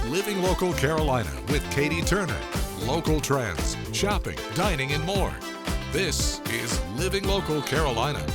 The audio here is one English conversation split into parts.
Living Local Carolina with Katie Turner. Local trends, shopping, dining, and more. This is Living Local Carolina.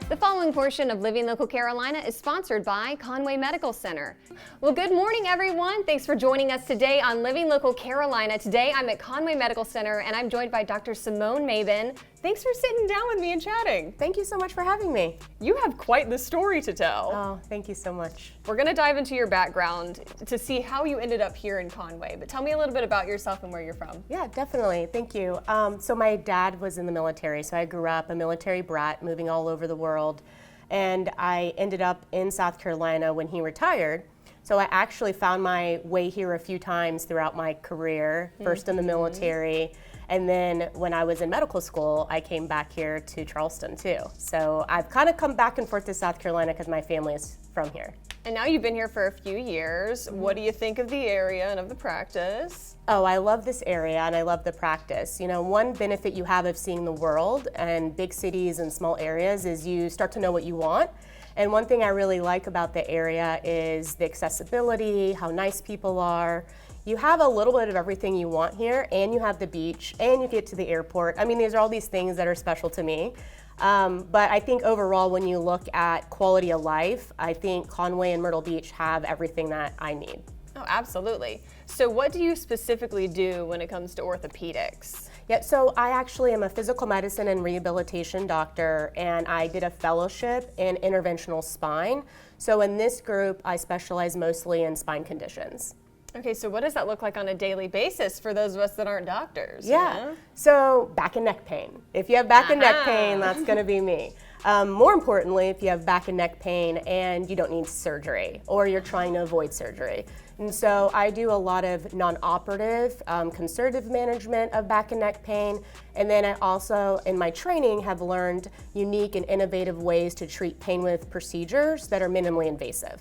The following portion of Living Local Carolina is sponsored by Conway Medical Center. Well, good morning, everyone. Thanks for joining us today on Living Local Carolina. Today, I'm at Conway Medical Center, and I'm joined by Dr. Simone Mabin. Thanks for sitting down with me and chatting. Thank you so much for having me. You have quite the story to tell. Oh, thank you so much. We're going to dive into your background to see how you ended up here in Conway, but tell me a little bit about yourself and where you're from. Yeah, definitely. Thank you. So my dad was in the military, so I grew up a military brat, moving all over the world, and I ended up in South Carolina when he retired. So I actually found my way here a few times throughout my career, first in the military, and then when I was in medical school, I came back here to Charleston too. So I've kind of come back and forth to South Carolina because my family is from here. And now you've been here for a few years. What do you think of the area and of the practice? Oh, I love this area and I love the practice. You know, one benefit you have of seeing the world and big cities and small areas is you start to know what you want. And one thing I really like about the area is the accessibility, how nice people are. You have a little bit of everything you want here, and you have the beach, and you get to the airport. I mean, these are all these things that are special to me. But I think overall, when you look at quality of life, I think Conway and Myrtle Beach have everything that I need. Oh, absolutely. So what do you specifically do when it comes to orthopedics? Yeah, so I actually am a physical medicine and rehabilitation doctor, and I did a fellowship in interventional spine. So in this group, I specialize mostly in spine conditions. Okay, so what does that look like on a daily basis for those of us that aren't doctors? Yeah, so back and neck pain. If you have back and neck pain, that's gonna be me. More importantly, if you have back and neck pain and you don't need surgery or you're trying to avoid surgery. And so I do a lot of non-operative, conservative management of back and neck pain. And then I also, in my training, have learned unique and innovative ways to treat pain with procedures that are minimally invasive.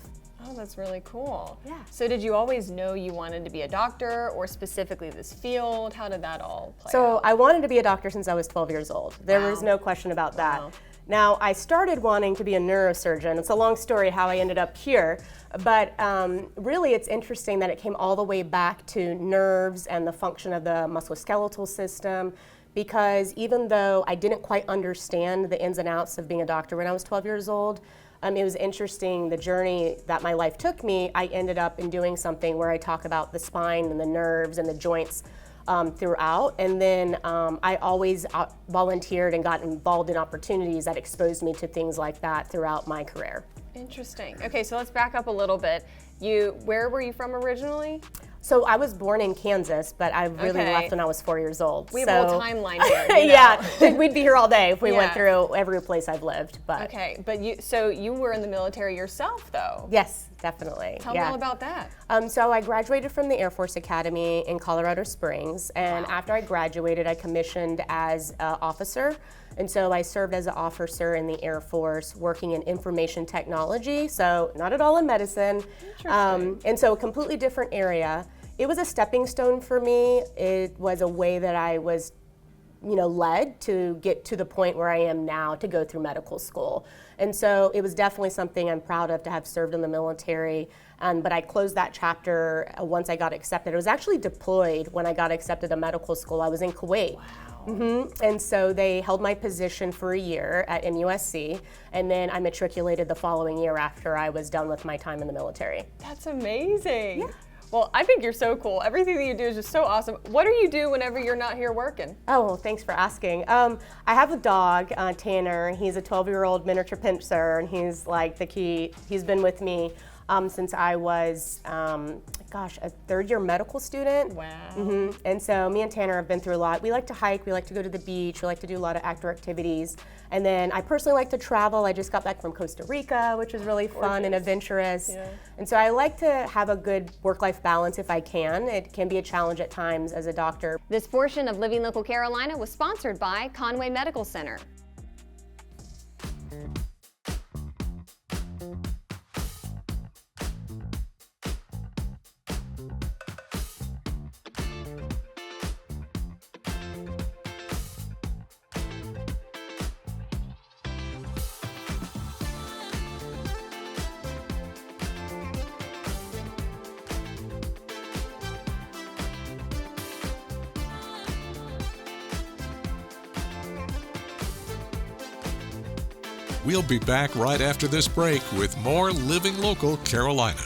Oh, that's really cool. Yeah. So did you always know you wanted to be a doctor or specifically this field? How did that all play So out? I wanted to be a doctor since I was 12 years old. There was Wow. no question about that. Wow. Now, I started wanting to be a neurosurgeon. It's a long story how I ended up here, but really it's interesting that it came all the way back to nerves and the function of the musculoskeletal system, because even though I didn't quite understand the ins and outs of being a doctor when I was 12 years old, it was interesting the journey that my life took me. I ended up in doing something where I talk about the spine and the nerves and the joints throughout, and then I always volunteered and got involved in opportunities that exposed me to things like that throughout my career. Interesting. Okay, so let's back up a little bit. Where were you from originally? So I was born in Kansas, but I really Okay. left when I was 4 years old. We have a whole timeline here. You know? Yeah, we'd be here all day if we went Yeah. through every place I've lived. But Okay, but you were in the military yourself, though. yes, definitely. Tell me yeah. all about that. So I graduated from the Air Force Academy in Colorado Springs, and after I graduated, I commissioned as an officer. And so I served as an officer in the Air Force working in information technology, so not at all in medicine. And so a completely different area. It was a stepping stone for me. It was a way that I was led to get to the point where I am now to go through medical school. And so it was definitely something I'm proud of to have served in the military. But I closed that chapter once I got accepted. I was actually deployed when I got accepted to medical school. I was in Kuwait. Wow. And so they held my position for a year at MUSC, and then I matriculated the following year after I was done with my time in the military. That's amazing. Yeah. Well, I think you're so cool. Everything that you do is just so awesome. What do you do whenever you're not here working? Oh, well, thanks for asking. I have a dog, Tanner. He's a 12-year-old miniature pincher, and he's like the key. He's been with me since I was, a third-year medical student. Wow. And so me and Tanner have been through a lot. We like to hike, we like to go to the beach, we like to do a lot of outdoor activities. And then I personally like to travel. I just got back from Costa Rica, which is really fun and adventurous. Yeah. And so I like to have a good work-life balance if I can. It can be a challenge at times as a doctor. This portion of Living Local Carolina was sponsored by Conway Medical Center. We'll be back right after this break with more Living Local Carolina.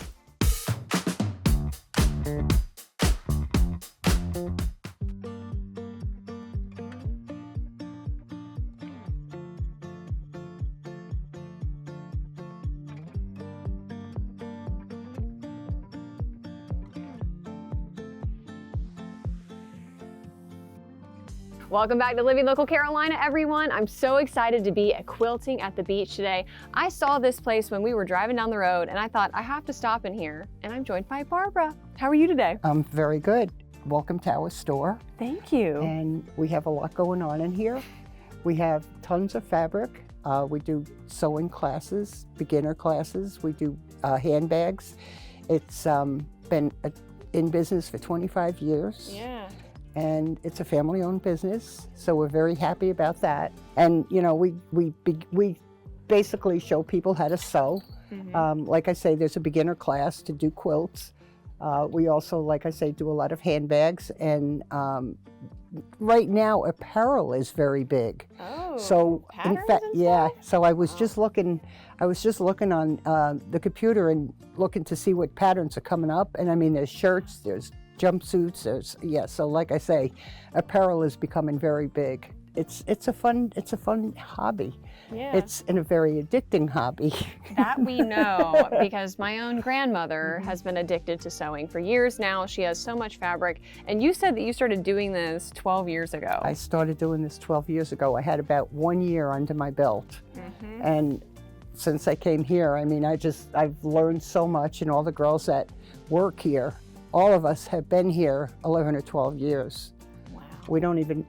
Welcome back to Living Local Carolina, everyone. I'm so excited to be at Quilting at the Beach today. I saw this place when we were driving down the road and I thought I have to stop in here, and I'm joined by Barbara. How are you today? I'm very good. Welcome to our store. Thank you. And we have a lot going on in here. We have tons of fabric. We do sewing classes, beginner classes. We do handbags. It's been in business for 25 years. Yeah. And it's a family-owned business, so we're very happy about that. And you know, we basically show people how to sew. Like I say, there's a beginner class to do quilts. We also, like I say, do a lot of handbags, and right now apparel is very big. Oh, so in patterns fact, and yeah. stuff? So I was just looking on the computer and looking to see what patterns are coming up. And I mean, there's shirts, there's jumpsuits, so like I say, apparel is becoming very big. It's a fun hobby. Yeah. It's a very addicting hobby. That we know, because my own grandmother has been addicted to sewing for years now. She has so much fabric. And you said that you started doing this 12 years ago. I started doing this 12 years ago. I had about 1 year under my belt. And since I came here, I mean, I've learned so much, and all the girls that work here, all of us have been here 11 or 12 years. Wow. We don't even,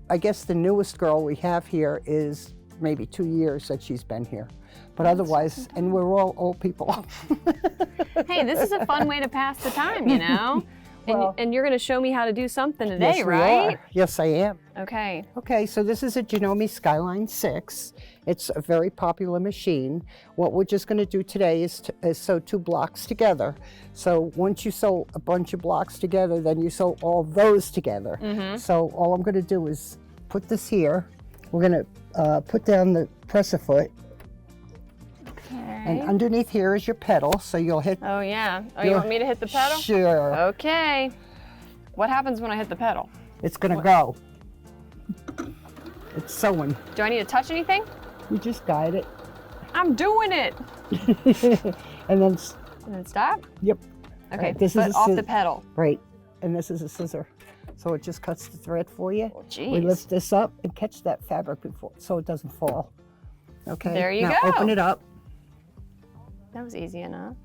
I guess the newest girl we have here is maybe 2 years that she's been here. But otherwise, and we're all old people. Hey, this is a fun way to pass the time, you know? Well, and you're going to show me how to do something today, yes, we right? are. Yes, I am. Okay. Okay, so this is a Janome Skyline 6. It's a very popular machine. What we're just going to do today is sew 2 blocks together. So once you sew a bunch of blocks together, then you sew all those together. So all I'm going to do is put this here. We're going to put down the presser foot. And underneath here is your pedal, so you'll hit. Oh, yeah. Oh, you want me to hit the pedal? Sure. Okay. What happens when I hit the pedal? It's going to go. It's sewing. Do I need to touch anything? You just guide it. I'm doing it. And then, And then stop? yep. Okay, Right, this foot is a off scissor. the pedal. Right. And this is a scissor. So it just cuts the thread for you. Oh, We geez. lift this up and catch that fabric before, so it doesn't fall. Okay. There you now go. Open it up, That was easy enough.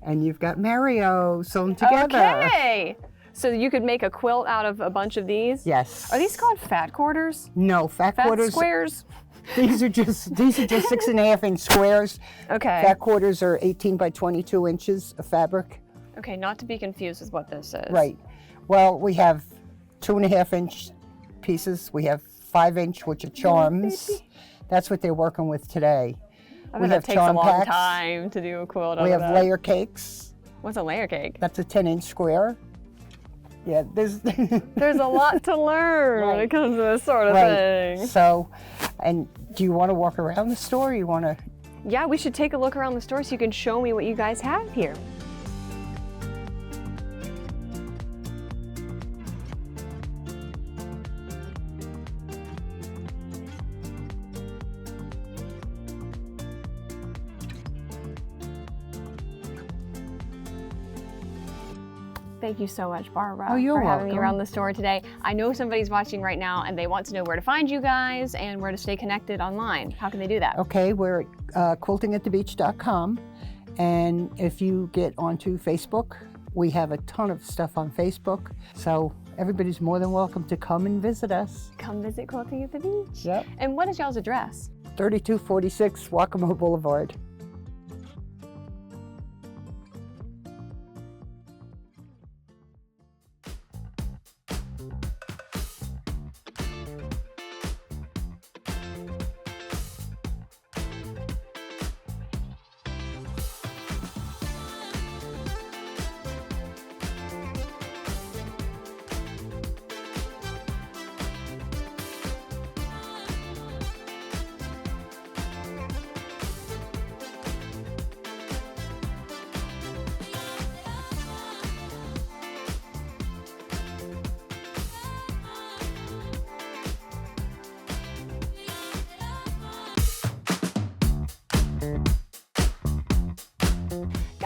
and you've got Mario sewn together. Okay. So you could make a quilt out of a bunch of these? Yes. Are these called fat quarters? No, fat Fat quarters. squares? These are just 6.5 inch squares. Okay. Fat quarters are 18 by 22 inches of fabric. Okay, not to be confused with what this is. Right. Well, we have 2.5 inch pieces. We have 5 inch, which are charms. That's what they're working with today. I We bet have that takes a charm long packs. time to do a quilt out We of have that. layer cakes. What's a layer cake? That's a 10-inch square. Yeah, there's There's a lot to learn when it Right. comes to this sort of right. thing. So, and do you want to walk around the store? Or you want to? Yeah, we should take a look around the store so you can show me what you guys have here. Thank you so much, Barbara, Oh, you're for having me welcome. around the store today. I know somebody's watching right now and they want to know where to find you guys and where to stay connected online. How can they do that? Okay, we're at quiltingatthebeach.com, and if you get onto Facebook, we have a ton of stuff on Facebook. So everybody's more than welcome to come and visit us. Come visit Quilting at the Beach. Yep. And what is y'all's address? 3246 Waccamaw Boulevard.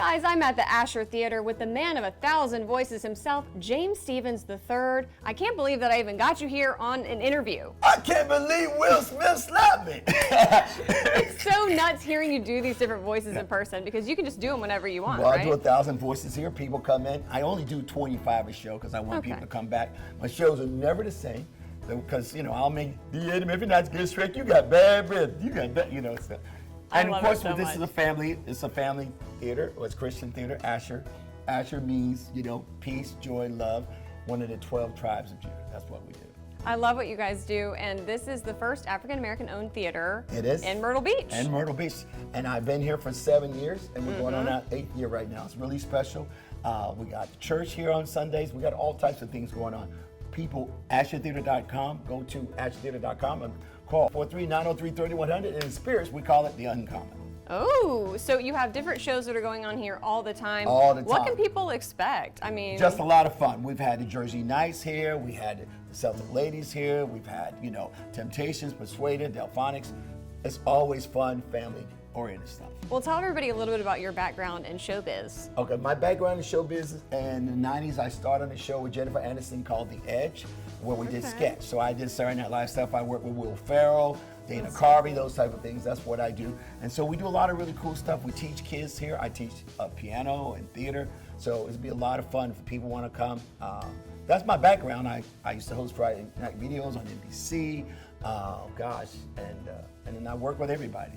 Guys, I'm at the Asher Theater with the man of 1,000 voices himself, James Stevens III. I can't believe that I even got you here on an interview. I can't believe Will Smith slapped me. It's so nuts hearing you do these different voices in person because you can just do them whenever you want, Well, right? I do 1,000 voices here. People come in. I only do 25 a show because I want Okay. people to come back. My shows are never the same because, you know, I'll make the enemy. If you're not good, Shrek, you got bad breath. You got bad, you know. So. And love of course, it so this is much. it's a family theater. Or it's Christian theater, Asher. Asher means, you know, peace, joy, love. One of the 12 tribes of Judah. That's what we do. I love what you guys do, and this is the first African-American owned theater It is. in Myrtle Beach. And Myrtle Beach. And I've been here for 7 years, and we're going on our 8th year right now. It's really special. We got church here on Sundays. We got all types of things going on. People, AsherTheater.com. Go to AsherTheater.com and call 43903-3100. And in spirits, we call it the uncommon. Oh, so you have different shows that are going on here all the time. All the What time. can people expect? I mean, Just a lot of fun. We've had the Jersey Knights here. We had the Celtic Ladies here. We've had, you know, Temptations, Persuaded, Delphonics. It's always fun, family-oriented stuff. well, tell everybody a little bit about your background in showbiz. Okay, my background in show business, in the 90s, I started on a show with Jennifer Aniston called The Edge, where we did sketch. So I did Saturday Night Live stuff. I worked with Will Ferrell, Dana Carvey, those type of things. That's what I do. And so we do a lot of really cool stuff. We teach kids here. I teach piano and theater. So it'll be a lot of fun if people want to come. That's my background. I used to host Friday night videos on NBC. And then I work with everybody.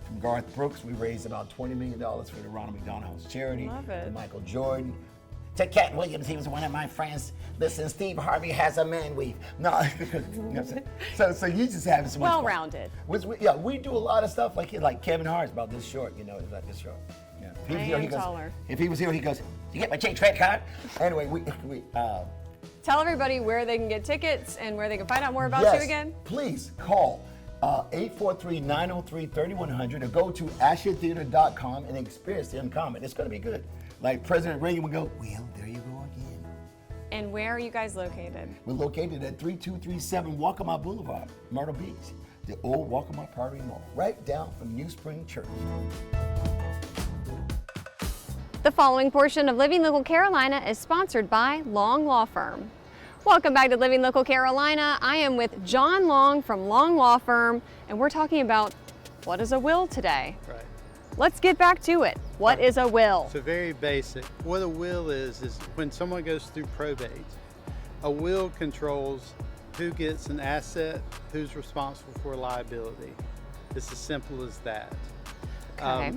From Garth Brooks, we raised about $20 million for the Ronald McDonald House charity. Love it. To Michael Jordan. To Cat Williams, he was one of my friends. Listen, Steve Harvey has a man weave. No, you know what I'm saying? So you just have so much fun. Well-rounded. Yeah, we do a lot of stuff like Kevin Hart's about this short, you know, it's about this short. Yeah. If he was I here, am he goes, taller. If he was here, he goes, you get my change credit card? Anyway, Tell everybody where they can get tickets and where they can find out more about yes, you again. Please call 843-903-3100 or go to AsherTheater.com and experience the uncommon. It's going to be good. Like President Reagan would go, well, there you go again. And where are you guys located? We're located at 3237 Waccamaw Boulevard, Myrtle Beach, the old Waccamaw Priory Mall, right down from New Spring Church. The following portion of Living Local Carolina is sponsored by Long Law Firm. Welcome back to Living Local Carolina. I am with John Long from Long Law Firm, and we're talking about what is a will today. Right. Let's get back to it. What is a will? So very basic. What a will is when someone goes through probate, a will controls who gets an asset, who's responsible for liability. It's as simple as that. Okay.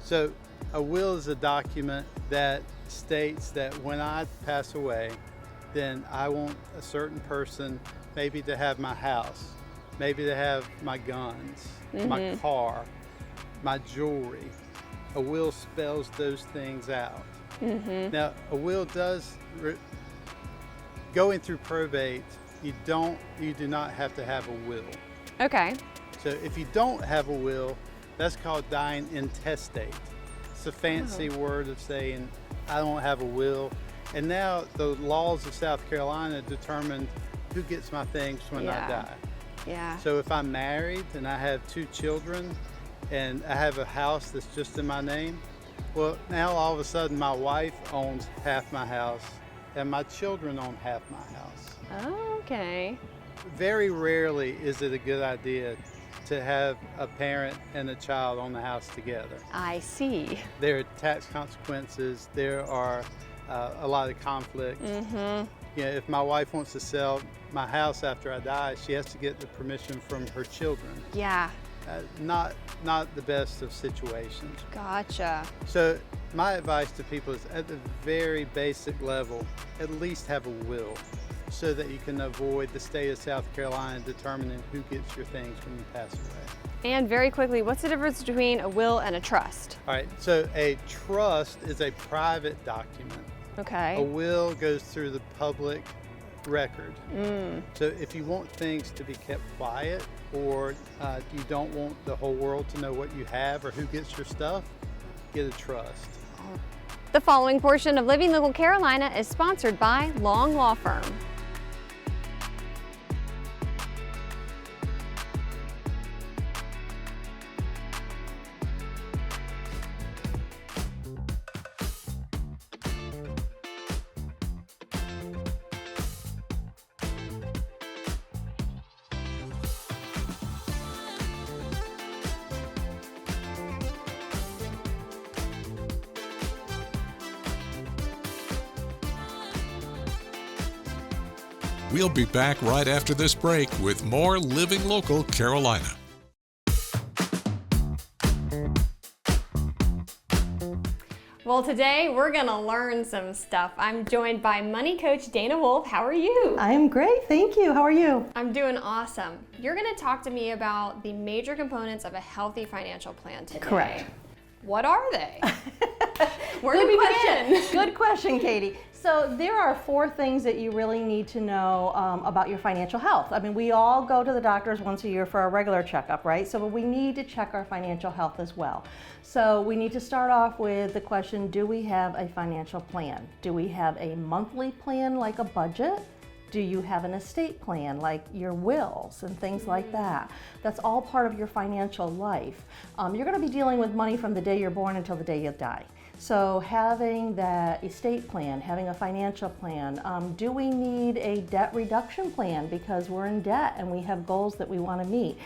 So a will is a document that states that when I pass away, then I want a certain person maybe to have my house, maybe to have my guns, my car, my jewelry. A will spells those things out. Now, a will does, going through probate, you do not have to have a will. Okay. So if you don't have a will, that's called dying intestate. It's a fancy word of saying, I don't have a will. And now the laws of South Carolina determine who gets my things when I die. Yeah. So if I'm married and I have 2 children and I have a house that's just in my name, well, now all of a sudden my wife owns half my house and my children own half my house. Oh, okay. Very rarely is it a good idea to have a parent and a child on the house together. I see. There are tax consequences, there are a lot of conflict. You know, if my wife wants to sell my house after I die, she has to get the permission from her children. Yeah. Not the best of situations. Gotcha. So my advice to people is at the very basic level, at least have a will so that you can avoid the state of South Carolina determining who gets your things when you pass away. And very quickly, what's the difference between a will and a trust? All right, so a trust is a private document. Okay. A will goes through the public record. So if you want things to be kept quiet or you don't want the whole world to know what you have or who gets your stuff, get a trust. The following portion of Living Local Carolina is sponsored by Long Law Firm. We'll be back right after this break with more Living Local Carolina. Well, today we're going to learn some stuff. I'm joined by money coach Dana Wolf. How are you? I'm great, thank you. How are you? I'm doing awesome. You're going to talk to me about the major components of a healthy financial plan today. Correct. What are they? Where do we begin? Good question, Katie. So there are 4 things that you really need to know about your financial health. I mean, we all go to the doctors once a year for a regular checkup, right? So we need to check our financial health as well. So we need to start off with the question, do we have a financial plan? Do we have a monthly plan like a budget? Do you have an estate plan like your wills and things like that? That's all part of your financial life. You're going to be dealing with money from the day you're born until the day you die. So having that estate plan, having a financial plan, do we need a debt reduction plan because we're in debt and we have goals that we want to meet?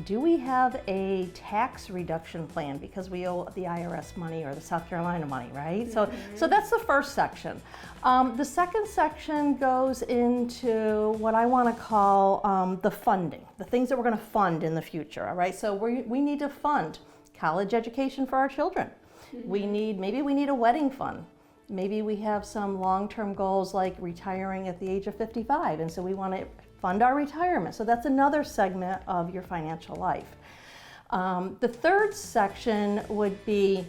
Do we have a tax reduction plan because we owe the IRS money or the South Carolina money, right? So that's the first section. The second section goes into what I want to call the funding, the things that we're going to fund in the future, all right? So we need to fund college education for our children. Maybe we need a wedding fund. Maybe we have some long-term goals like retiring at the age of 55, and so we want to fund our retirement. So that's another segment of your financial life. The third section would be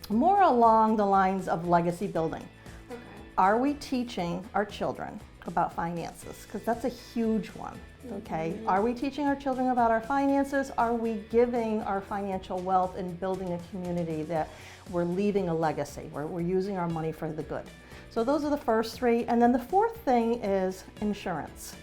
more along the lines of legacy building. Okay. Are we teaching our children about finances? Because that's a huge one. Okay, are we teaching our children about our finances? Are we giving our financial wealth and building a community that we're leaving a legacy, where we're using our money for the good? So those are the first 3. And then the fourth thing is insurance.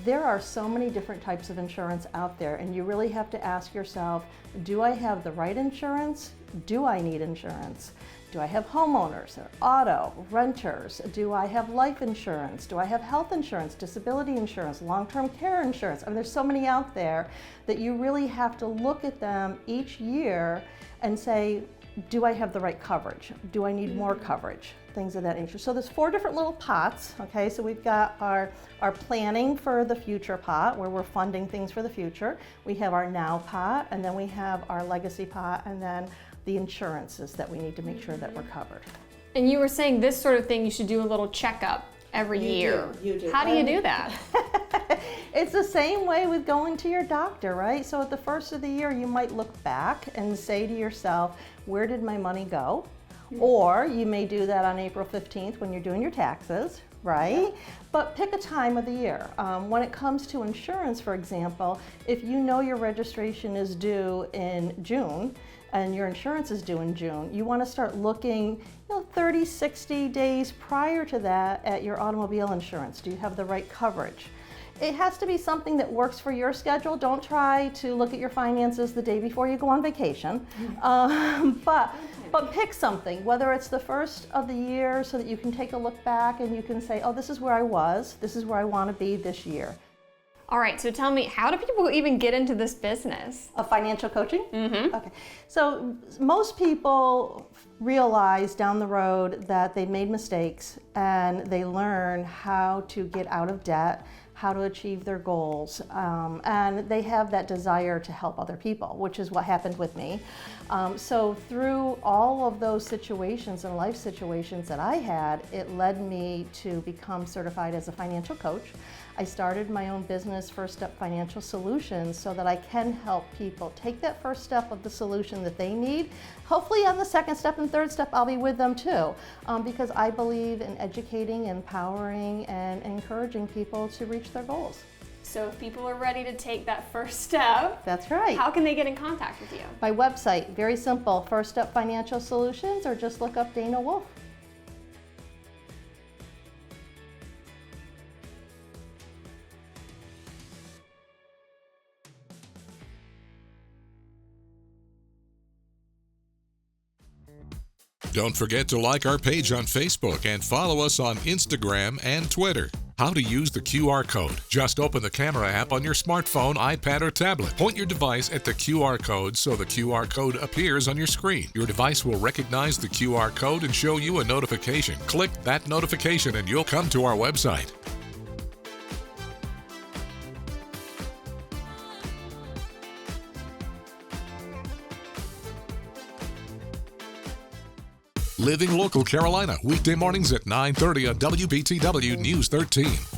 There are so many different types of insurance out there, and you really have to ask yourself, do I have the right insurance? Do I need insurance? Do I have homeowners, or auto, renters? Do I have life insurance? Do I have health insurance, disability insurance, long-term care insurance? I mean, there's so many out there that you really have to look at them each year and say, do I have the right coverage? Do I need more coverage? Things of that nature. So there's 4 different little pots, okay? So we've got our planning for the future pot, where we're funding things for the future. We have our now pot, and then we have our legacy pot, and then the insurances that we need to make sure that we're covered. And you were saying this sort of thing, you should do a little checkup every year. You do. How do you do that? It's the same way with going to your doctor, right? So at the first of the year, you might look back and say to yourself, where did my money go? Or you may do that on April 15th when you're doing your taxes, right? Yeah. But pick a time of the year. When it comes to insurance, for example, if you know your registration is due in June, and your insurance is due in June, you want to start looking 30, 60 days prior to that at your automobile insurance. Do you have the right coverage? It has to be something that works for your schedule. Don't try to look at your finances the day before you go on vacation. But pick something, whether it's the first of the year so that you can take a look back and you can say, oh, this is where I was, this is where I want to be this year. All right, so tell me, how do people even get into this business? Of financial coaching? Okay. So most people realize down the road that they made mistakes and they learn how to get out of debt, how to achieve their goals, and they have that desire to help other people, which is what happened with me. So through all of those situations and life situations that I had, it led me to become certified as a financial coach. I started my own business, First Step Financial Solutions, so that I can help people take that first step of the solution that they need. Hopefully on the second step and third step, I'll be with them too, because I believe in educating, empowering, and encouraging people to reach their goals. So if people are ready to take that first step, that's right. How can they get in contact with you? My website, very simple, First Step Financial Solutions, or just look up Dana Wolf. Don't forget to like our page on Facebook and follow us on Instagram and Twitter. How to use the QR code. Just open the camera app on your smartphone, iPad, or tablet. Point your device at the QR code so the QR code appears on your screen. Your device will recognize the QR code and show you a notification. Click that notification and you'll come to our website. Living Local Carolina, weekday mornings at 9:30 on WBTW News 13.